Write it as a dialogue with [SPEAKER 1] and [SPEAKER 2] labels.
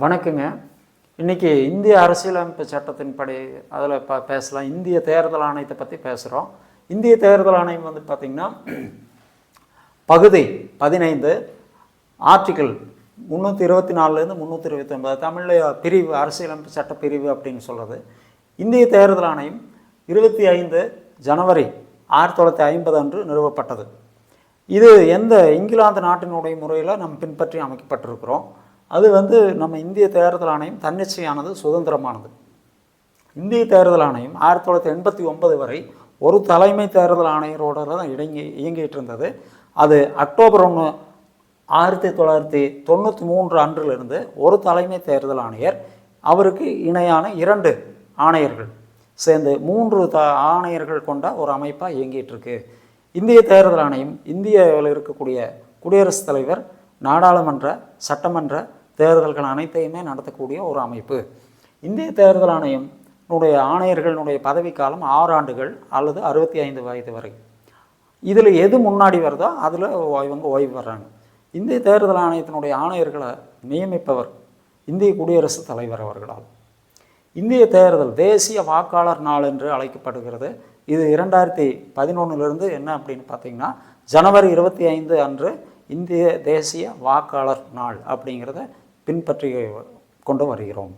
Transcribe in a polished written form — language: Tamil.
[SPEAKER 1] வணக்கங்க. இன்றைக்கி இந்திய அரசியலமைப்பு சட்டத்தின்படி அதில் பேசலாம். இந்திய தேர்தல் ஆணையத்தை பற்றி பேசுகிறோம். இந்திய தேர்தல் ஆணையம் வந்து பார்த்திங்கன்னா பகுதி 15 ஆர்டிக்கிள் 324லேருந்து 329 தமிழில் பிரிவு அரசியலமைப்பு சட்ட பிரிவு அப்படின்னு சொல்கிறது. இந்திய தேர்தல் ஆணையம் 25 ஜனவரி 1950 அன்று நிறுவப்பட்டது. இது எந்த இங்கிலாந்து நாட்டினுடைய முறையில் நம்ம பின்பற்றி அமைக்கப்பட்டிருக்கிறோம். அது வந்து நம்ம இந்திய தேர்தல் ஆணையம் தன்னிச்சையானது, சுதந்திரமானது. இந்திய தேர்தல் ஆணையம் 1989 வரை ஒரு தலைமை தேர்தல் ஆணையரோடு தான் இயங்கிட்டு இருந்தது. அது அக்டோபர் 1 1993 அன்றிலிருந்து ஒரு தலைமை தேர்தல் ஆணையர், அவருக்கு இணையான 2 ஆணையர்கள் சேர்ந்து 3 ஆணையர்கள் கொண்ட ஒரு அமைப்பாக இயங்கிட்டு இருக்கு. இந்திய தேர்தல் ஆணையம் இந்தியாவில் இருக்கக்கூடிய குடியரசுத் தலைவர், நாடாளுமன்ற, சட்டமன்ற தேர்தல்கள் அனைத்தையுமே நடத்தக்கூடிய ஒரு அமைப்பு. இந்திய தேர்தல் ஆணையத்தினுடைய ஆணையர்களுடைய பதவிக்காலம் 6 ஆண்டுகள் அல்லது 65 வயது வரை. இதில் எது முன்னாடி வருதோ அதில் இவங்க ஓய்வு வர்றாங்க. இந்திய தேர்தல் ஆணையத்தினுடைய ஆணையர்களை நியமிப்பவர் இந்திய குடியரசுத் தலைவர் அவர்களால். இந்திய தேர்தல் தேசிய வாக்காளர் நாள் என்று அழைக்கப்படுகிறது. இது 2011 என்ன அப்படின்னு பார்த்தீங்கன்னா ஜனவரி 25 அன்று இந்திய தேசிய வாக்காளர் நாள் அப்படிங்கிறத பின்பற்றி கொண்டு வருகிறோம்.